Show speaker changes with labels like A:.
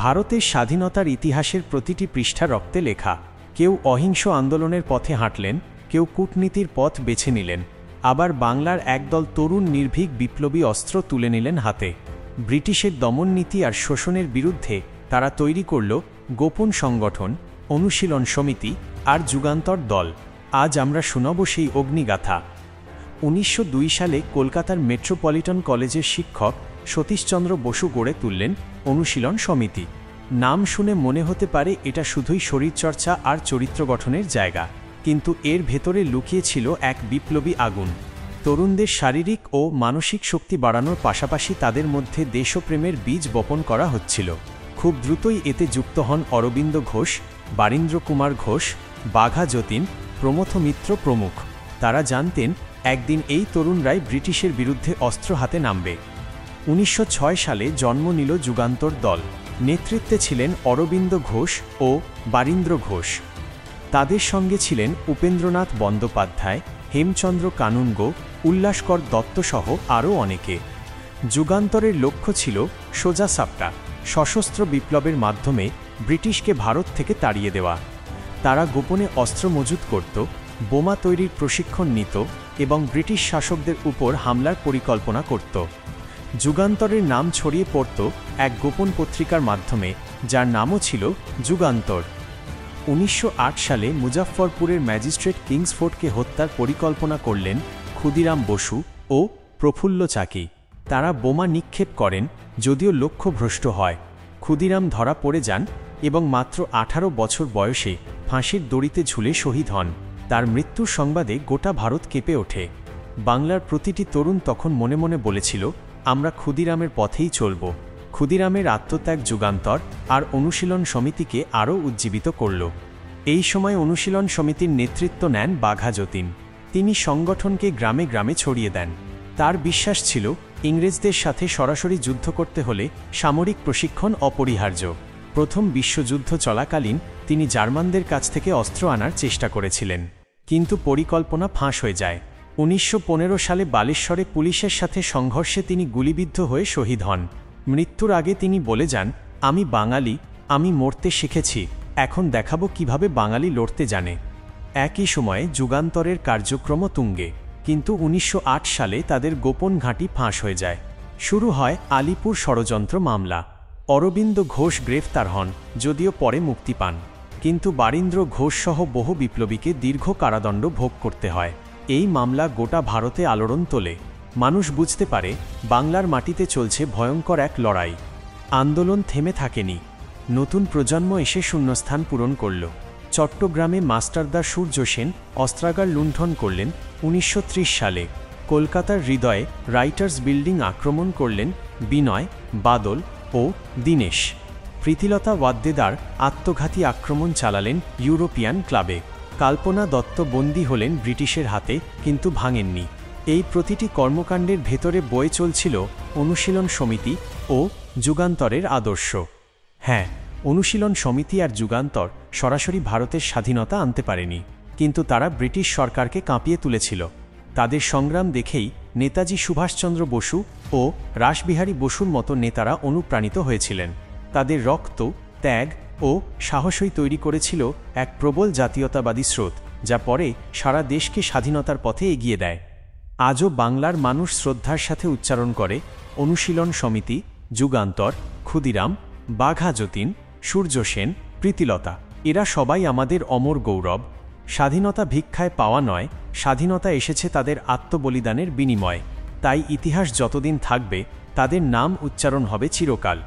A: ভারতের স্বাধীনতার ইতিহাসের প্রতিটি পৃষ্ঠা রক্তে লেখা। কেউ অহিংস আন্দোলনের পথে হাঁটলেন, কেউ কূটনীতির পথ বেছে নিলেন, আবার বাংলার একদল তরুণ নির্ভীক বিপ্লবী অস্ত্র তুলে নিলেন হাতে। ব্রিটিশের দমননীতি আর শোষণের বিরুদ্ধে তারা তৈরি করল গোপন সংগঠন, অনুশীলন সমিতি আর যুগান্তর দল। আজ আমরা শুনব সেই অগ্নিগাথা। 1902 সালে কলকাতার মেট্রোপলিটন কলেজের শিক্ষক সতীশচন্দ্র বসু গড়ে তুললেন অনুশীলন সমিতি। নাম শুনে মনে হতে পারে এটা শুধুই শরীরচর্চা আর চরিত্র গঠনের জায়গা, কিন্তু এর ভেতরে লুকিয়ে ছিল এক বিপ্লবী আগুন। তরুণদের শারীরিক ও মানসিক শক্তি বাড়ানোর পাশাপাশি তাদের মধ্যে দেশপ্রেমের বীজ বপন করা হচ্ছিল। খুব দ্রুতই এতে যুক্ত হন অরবিন্দ ঘোষ, বারীন্দ্র কুমার ঘোষ, বাঘা যতীন, প্রমথ মিত্র প্রমুখ। তারা জানতেন একদিন এই তরুণরাই ব্রিটিশের বিরুদ্ধে অস্ত্র হাতে নামবে। 1906 সালে জন্ম নিল যুগান্তর দল। নেতৃত্বে ছিলেন অরবিন্দ ঘোষ ও বারীন্দ্র ঘোষ। তাদের সঙ্গে ছিলেন উপেন্দ্রনাথ বন্দ্যোপাধ্যায়, হেমচন্দ্র কানুনগো, উল্লাসকর দত্তসহ আরও অনেকে। যুগান্তরের লক্ষ্য ছিল সোজা সাপটা, সশস্ত্র বিপ্লবের মাধ্যমে ব্রিটিশকে ভারত থেকে তাড়িয়ে দেওয়া। তারা গোপনে অস্ত্র মজুত করত, বোমা তৈরির প্রশিক্ষণ নিত এবং ব্রিটিশ শাসকদের উপর হামলার পরিকল্পনা করত। যুগান্তরের নাম ছড়িয়ে পড়ত এক গোপন পত্রিকার মাধ্যমে, যার নামও ছিল যুগান্তর। 1908 সালে মুজাফফরপুরের ম্যাজিস্ট্রেট কিংসফোর্ডকে হত্যার পরিকল্পনা করলেন ক্ষুদিরাম বসু ও প্রফুল্ল চাকি। তারা বোমা নিক্ষেপ করেন, যদিও লক্ষ্যভ্রষ্ট হয়। ক্ষুদিরাম ধরা পড়ে যান এবং মাত্র 18 বছর বয়সে ফাঁসির দড়িতে ঝুলে শহীদ হন। তার মৃত্যুর সংবাদে গোটা ভারত কেঁপে ওঠে। বাংলার প্রতিটি তরুণ তখন মনে মনে বলেছিল, আমরা ক্ষুদিরামের পথেই চলব। ক্ষুদিরামের আত্মত্যাগ যুগান্তর আর অনুশীলন সমিতিকে আরও উজ্জীবিত করল। এই সময় অনুশীলন সমিতির নেতৃত্ব নেন বাঘা যতীন। তিনি সংগঠনকে গ্রামে গ্রামে ছড়িয়ে দেন। তার বিশ্বাস ছিল ইংরেজদের সাথে সরাসরি যুদ্ধ করতে হলে সামরিক প্রশিক্ষণ অপরিহার্য। প্রথম বিশ্বযুদ্ধ চলাকালীন তিনি জার্মানদের কাছ থেকে অস্ত্র আনার চেষ্টা করেছিলেন, কিন্তু পরিকল্পনা ফাঁস হয়ে যায়। 1915 সালে বালেশ্বরে পুলিশের সাথে সংঘর্ষে তিনি গুলিবিদ্ধ হয়ে শহীদ হন। মৃত্যুর আগে তিনি বলে যান, আমি বাঙালি, আমি মরতে শিখেছি, এখন দেখাবো কিভাবে বাঙালি লড়তে জানে। একই সময়ে যুগান্তরের কার্যক্রম তুঙ্গে, কিন্তু 1908 সালে তাদের গোপন ঘাঁটি ফাঁস হয়ে যায়। শুরু হয় আলিপুর ষড়যন্ত্র মামলা। অরবিন্দ ঘোষ গ্রেফতার হন, যদিও পরে মুক্তি পান, কিন্তু বারীন্দ্র ঘোষ সহ বহু বিপ্লবীকে দীর্ঘ কারাদণ্ড ভোগ করতে হয়। এই মামলা গোটা ভারতে আলোড়ন তোলে। মানুষ বুঝতে পারে বাংলার মাটিতে চলছে ভয়ঙ্কর এক লড়াই। আন্দোলন থেমে থাকেনি। নতুন প্রজন্ম এসে শূন্যস্থান পূরণ করল। চট্টগ্রামে মাস্টারদা সূর্য সেন অস্ত্রাগার লুণ্ঠন করলেন 1930 সালে। কলকাতার হৃদয়ে রাইটার্স বিল্ডিং আক্রমণ করলেন বিনয়, বাদল ও দীনেশ। প্রীতিলতা ওয়াদ্দেদার আত্মঘাতী আক্রমণ চালালেন ইউরোপিয়ান ক্লাবে। কল্পনা দত্ত বন্দী হলেন ব্রিটিশের হাতে, কিন্তু ভাঙেননি। এই প্রতিটি কর্মকাণ্ডের ভেতরে বয়ে চলছিল অনুশীলন সমিতি ও যুগান্তরের আদর্শ। হ্যাঁ, অনুশীলন সমিতি আর যুগান্তর সরাসরি ভারতের স্বাধীনতা আনতে পারেনি, কিন্তু তারা ব্রিটিশ সরকারকে কাঁপিয়ে তুলেছিল। তাদের সংগ্রাম দেখেই নেতাজি সুভাষচন্দ্র বসু ও রাসবিহারী বসুর মতো নেতারা অনুপ্রাণিত হয়েছিলেন। তাদের রক্ত, ত্যাগ ও সাহসই তৈরি করেছিল এক প্রবল জাতীয়তাবাদী স্রোত, যা পরে সারা দেশকে স্বাধীনতার পথে এগিয়ে দেয়। আজও বাংলার মানুষ শ্রদ্ধার সাথে উচ্চারণ করে অনুশীলন সমিতি, যুগান্তর, ক্ষুদিরাম, বাঘা যতীন, সূর্য সেন, প্রীতিলতা। এরা সবাই আমাদের অমর গৌরব। স্বাধীনতা ভিক্ষায় পাওয়া নয়, স্বাধীনতা এসেছে তাদের আত্মবলিদানের বিনিময়ে। তাই ইতিহাস যতদিন থাকবে, তাদের নাম উচ্চারণ হবে চিরকাল।